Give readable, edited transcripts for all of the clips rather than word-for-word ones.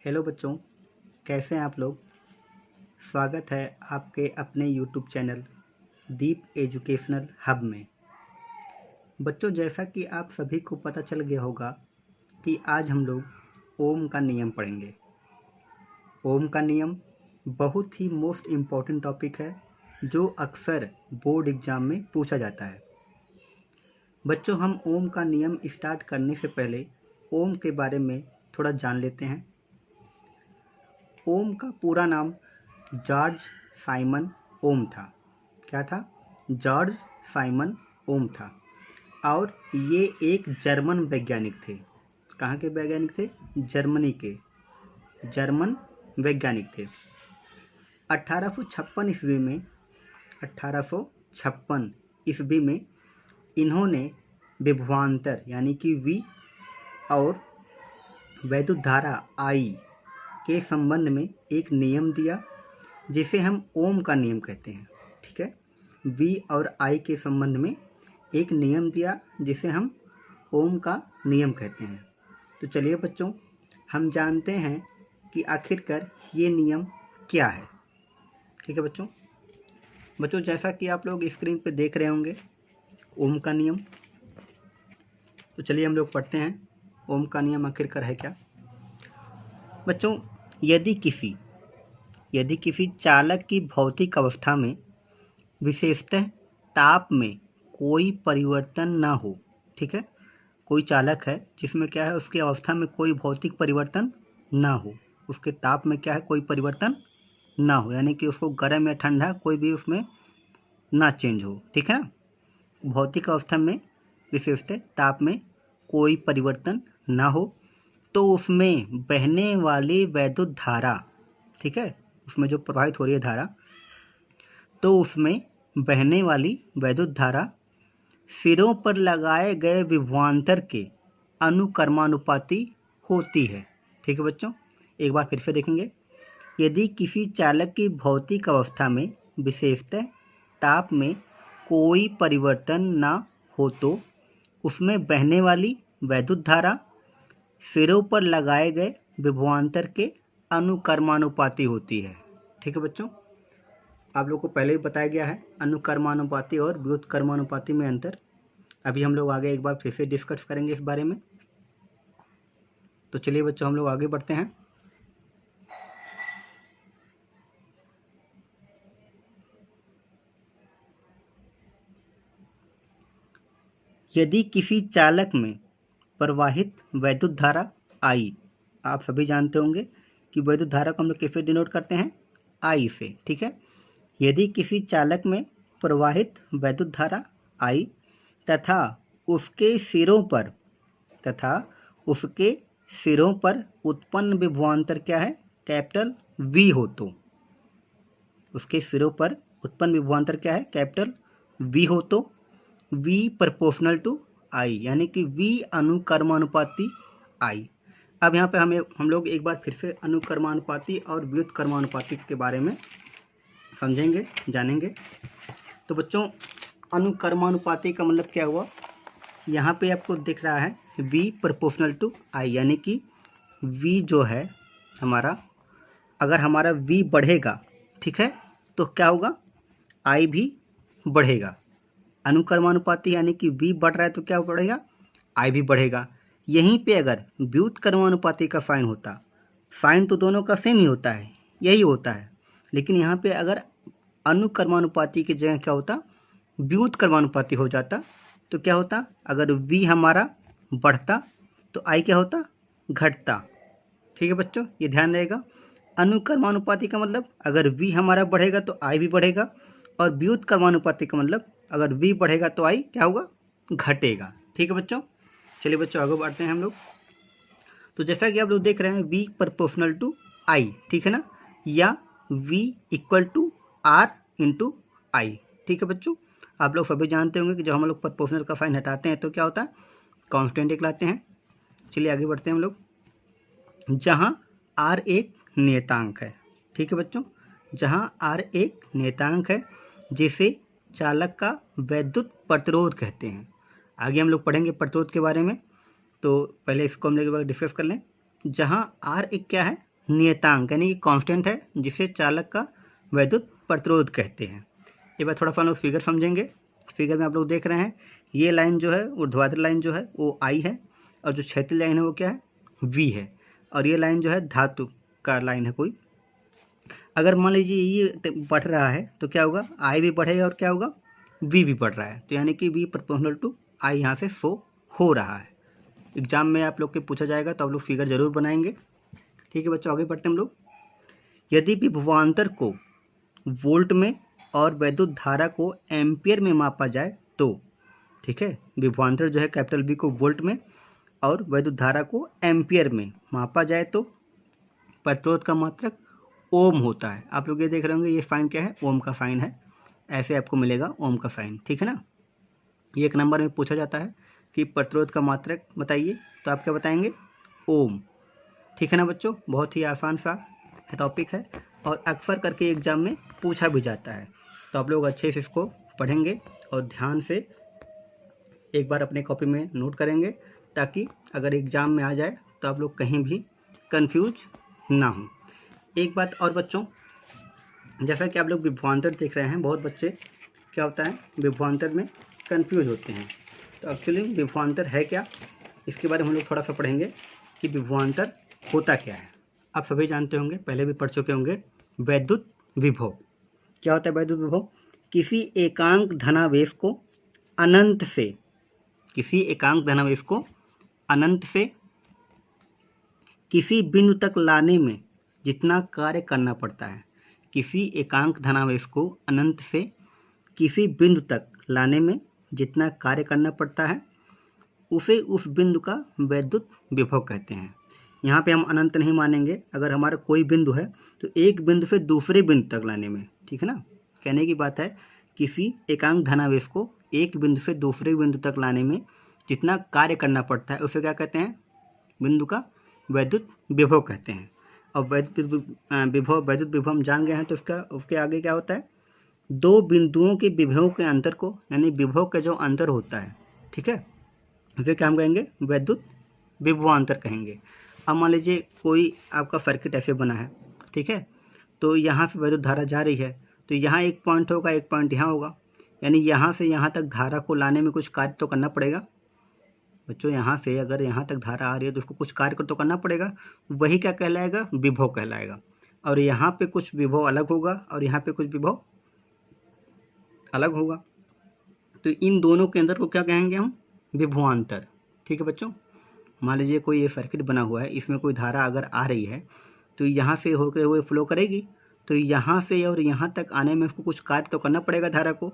Hello बच्चों, कैसे हैं आप लोग। स्वागत है आपके अपने यूट्यूब चैनल दीप एजुकेशनल हब में। बच्चों, जैसा कि आप सभी को पता चल गया होगा कि आज हम लोग ओम का नियम पढ़ेंगे। ओम का नियम बहुत ही मोस्ट इम्पॉर्टेंट टॉपिक है जो अक्सर बोर्ड एग्ज़ाम में पूछा जाता है। बच्चों, हम ओम का नियम स्टार्ट करने से पहले ओम के बारे में थोड़ा जान लेते हैं। ओम का पूरा नाम जॉर्ज साइमन ओम था। क्या था? जॉर्ज साइमन ओम था। और ये एक जर्मन वैज्ञानिक थे। कहाँ के वैज्ञानिक थे? जर्मनी के जर्मन वैज्ञानिक थे। 1856 ईस्वी में 1856 ईस्वी में इन्होंने विभवांतर यानी कि वी और वैद्युत धारा आई के संबंध में एक नियम दिया जिसे हम ओम का नियम कहते हैं। ठीक है, वी और आई के संबंध में एक नियम दिया जिसे हम ओम का नियम कहते हैं। तो चलिए बच्चों, हम जानते हैं कि आखिरकार ये नियम क्या है। ठीक है बच्चों, जैसा कि आप लोग स्क्रीन पे देख रहे होंगे ओम का नियम। तो चलिए हम लोग पढ़ते हैं ओम का नियम आखिरकार है क्या। बच्चों, यदि किसी चालक की भौतिक अवस्था में विशेषतः ताप में कोई परिवर्तन ना हो। ठीक है, कोई चालक है जिसमें क्या है, उसकी अवस्था में कोई भौतिक परिवर्तन ना हो, उसके ताप में क्या है, कोई परिवर्तन ना हो, यानी कि उसको गर्म या ठंडा कोई भी उसमें ना चेंज हो। ठीक है ना, भौतिक अवस्था में विशेषतः ताप में कोई परिवर्तन ना हो तो उसमें बहने वाली वैद्युत धारा, ठीक है, उसमें जो प्रवाहित हो रही है धारा, तो उसमें बहने वाली वैद्युत धारा सिरों पर लगाए गए विभवांतर के अनुक्रमानुपाती होती है। ठीक है बच्चों, एक बार फिर से देखेंगे। यदि किसी चालक की भौतिक अवस्था में विशेषतः ताप में कोई परिवर्तन ना हो तो उसमें बहने वाली वैद्युत धारा सिरों पर लगाए गए विभवांतर के अनुक्रमानुपाती होती है। ठीक है बच्चों, आप लोगों को पहले ही बताया गया है अनुक्रमानुपाती और व्युत्क्रमानुपाती में अंतर। अभी हम लोग आगे एक बार फिर से डिस्कस करेंगे इस बारे में। तो चलिए बच्चों, हम लोग आगे बढ़ते हैं। यदि किसी चालक में प्रवाहित वैद्युत धारा आई, आप सभी जानते होंगे कि वैद्युत धारा को हम लोग कैसे डिनोट करते हैं? आई से। ठीक है, यदि किसी चालक में प्रवाहित वैद्युत धारा आई तथा उसके सिरों पर उत्पन्न विभवांतर क्या है? कैपिटल वी हो तो उसके सिरों पर उत्पन्न विभवांतर क्या है? कैपिटल वी हो तो V प्रोपोर्शनल टू आई, यानी कि V अनुक्रमानुपाती आई। अब यहाँ पे हम लोग एक बार फिर से अनुक्रमानुपाती और व्युत्क्रमानुपाती के बारे में समझेंगे, जानेंगे। तो बच्चों, अनुक्रमानुपाती का मतलब क्या हुआ? यहाँ पे आपको दिख रहा है V प्रोपोर्शनल टू आई, यानी कि V जो है हमारा, अगर हमारा V बढ़ेगा, ठीक है, तो क्या होगा? I भी बढ़ेगा। अनुक्रमानुपाती यानी कि V बढ़ रहा है तो क्या बढ़ेगा? I भी बढ़ेगा। यहीं पे अगर व्युत्क्रमानुपाती का साइन होता, साइन तो दोनों का सेम ही होता है, यही होता है, लेकिन यहाँ पे अगर अनुक्रमानुपाती की जगह क्या होता? व्युत्क्रमानुपाती हो जाता, तो क्या होता? अगर V हमारा बढ़ता तो I क्या होता? घटता। ठीक है बच्चों, ये ध्यान रहेगा। अनुक्रमानुपाती का मतलब अगर V हमारा बढ़ेगा तो I भी बढ़ेगा, और व्युत्क्रमानुपाती का मतलब अगर V बढ़ेगा तो I क्या होगा? घटेगा। ठीक है बच्चों, चलिए बच्चों आगे बढ़ते हैं हम लोग। तो जैसा कि आप लोग देख रहे हैं V प्रोपोर्शनल टू I, ठीक है ना, या V equal to R into I. ठीक है बच्चों, आप लोग सभी जानते होंगे कि जब हम लोग प्रोपोर्शनल का साइन हटाते हैं तो क्या होता है? कांस्टेंट एक लाते हैं। चलिए आगे बढ़ते हैं हम लोग। जहाँ R एक नियतांक है, ठीक है बच्चों, जहाँ R एक नियतांक है जिसे चालक का वैद्युत प्रतिरोध कहते हैं। आगे हम लोग पढ़ेंगे प्रतिरोध के बारे में, तो पहले इसको हम लोग डिस्कस कर लें। जहाँ R एक क्या है? नियतांक यानी कि कांस्टेंट है, जिसे चालक का वैद्युत प्रतिरोध कहते हैं। एक बार थोड़ा सा हम लोग फिगर समझेंगे। फिगर में आप लोग देख रहे हैं ये लाइन जो है ऊर्ध्वाधर लाइन जो है वो I है, और जो क्षैतिज लाइन है वो क्या है, V है, और ये लाइन जो है धातु का लाइन है कोई। अगर मान लीजिए ये बढ़ रहा है तो क्या होगा, I भी बढ़ेगा और क्या होगा, V भी बढ़ रहा है, तो यानी कि V प्रोपोर्शनल टू I यहाँ से शो हो रहा है। एग्जाम में आप लोग के पूछा जाएगा तो आप लोग फिगर जरूर बनाएंगे। ठीक है बच्चों, आगे बढ़ते हैं हम लोग। यदि विभवांतर को वोल्ट में और वैद्युत धारा को एम्पियर में मापा जाए तो, ठीक है, विभवांतर जो है कैपिटल V को वोल्ट में और वैद्युत धारा को एम्पियर में मापा जाए तो प्रतिरोध का मात्रक ओम होता है। आप लोग ये देख रहे होंगे ये साइन क्या है, ओम का साइन है, ऐसे आपको मिलेगा ओम का साइन। ठीक है ना, ये 1 नंबर में पूछा जाता है कि प्रतिरोध का मात्रक बताइए, तो आप क्या बताएंगे, ओम। ठीक है ना बच्चों, बहुत ही आसान सा टॉपिक है और अक्सर करके एग्जाम में पूछा भी जाता है, तो आप लोग अच्छे से इसको पढ़ेंगे और ध्यान से एक बार अपने कॉपी में नोट करेंगे, ताकि अगर एग्ज़ाम में आ जाए तो आप लोग कहीं भी कंफ्यूज ना हो। एक बात और बच्चों, जैसा कि आप लोग विभवांतर देख रहे हैं, बहुत बच्चे क्या होता है विभवांतर में कंफ्यूज होते हैं। तो एक्चुअली विभवांतर है क्या, इसके बारे में हम लोग थोड़ा सा पढ़ेंगे कि विभवांतर होता क्या है। आप सभी जानते होंगे, पहले भी पढ़ चुके होंगे, वैद्युत विभव क्या होता है। वैद्युत विभव किसी एकांक धनावेश को अनंत से, किसी एकांक धनावेश को अनंत से किसी बिंदु तक लाने में जितना कार्य करना पड़ता है, किसी एकांक धनावेश को अनंत से किसी बिंदु तक लाने में जितना कार्य करना पड़ता है, उसे उस बिंदु का वैद्युत विभव कहते हैं। यहाँ पे हम अनंत नहीं मानेंगे, अगर हमारा कोई बिंदु है तो एक बिंदु से दूसरे बिंदु तक लाने में, ठीक है ना, कहने की बात है किसी एकांक धनावेश को एक बिंदु से दूसरे बिंदु तक लाने में जितना कार्य करना पड़ता है उसे क्या कहते हैं, बिंदु का वैद्युत विभव कहते हैं। और वैद्युत विभव हम जान गए हैं, तो उसके आगे क्या होता है, दो बिंदुओं के विभव के अंतर को, यानी विभव का जो अंतर होता है, ठीक है, उसे क्या हम कहेंगे, वैद्युत विभवांतर कहेंगे। अब मान लीजिए कोई आपका सर्किट ऐसे बना है, ठीक है, तो यहाँ से वैद्युत धारा जा रही है, तो यहाँ एक पॉइंट होगा, एक पॉइंट यहाँ होगा, यानी यहाँ से यहाँ तक धारा को लाने में कुछ कार्य तो करना पड़ेगा बच्चों। यहाँ से अगर यहाँ तक धारा आ रही है तो उसको कुछ कार्य तो करना पड़ेगा, वही क्या कहलाएगा, विभव कहलाएगा। और यहाँ पे कुछ विभव अलग होगा और यहाँ पे कुछ विभव अलग होगा, तो इन दोनों के अंदर को क्या कहेंगे हम, विभवांतर। ठीक है बच्चों, मान लीजिए कोई ये सर्किट बना हुआ है, इसमें कोई धारा अगर आ रही है तो यहाँ से होकर हुए फ्लो करेगी, तो यहाँ से और यहाँ तक आने में उसको कुछ कार्य तो करना पड़ेगा धारा को।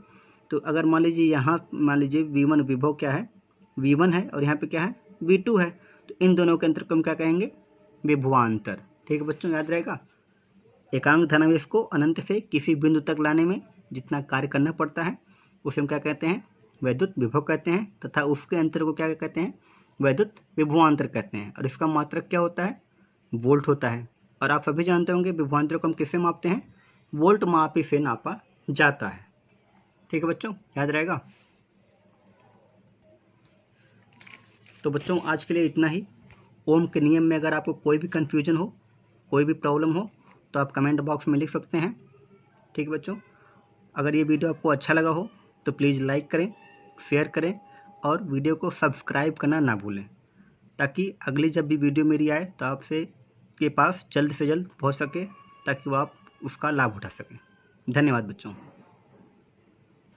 तो अगर मान लीजिए यहाँ मान लीजिए V1 विभव क्या है, V1 है, और यहाँ पे क्या है, V2 है, तो इन दोनों के अंतर को हम क्या कहेंगे, विभवांतर। ठीक है बच्चों, याद रहेगा। एकांक धनावेश को अनंत से किसी बिंदु तक लाने में जितना कार्य करना पड़ता है उसे हम क्या कहते हैं, वैद्युत विभव कहते हैं, तथा उसके अंतर को क्या कहते हैं, वैद्युत विभवांतर कहते हैं। और इसका मात्रक क्या होता है, वोल्ट होता है। और आप सभी जानते होंगे विभवांतर को हम किससे मापते हैं, वोल्ट मापी से नापा जाता है। ठीक है बच्चों, याद रहेगा। तो बच्चों आज के लिए इतना ही। ओम के नियम में अगर आपको कोई भी कन्फ्यूजन हो, कोई भी प्रॉब्लम हो, तो आप कमेंट बॉक्स में लिख सकते हैं। ठीक है बच्चों, अगर ये वीडियो आपको अच्छा लगा हो तो प्लीज़ लाइक करें, शेयर करें और वीडियो को सब्सक्राइब करना ना भूलें, ताकि अगली जब भी वीडियो मेरी आए तो आपसे के पास जल्द से जल्द पहुंच सके, ताकि वो आप उसका लाभ उठा सकें। धन्यवाद बच्चों।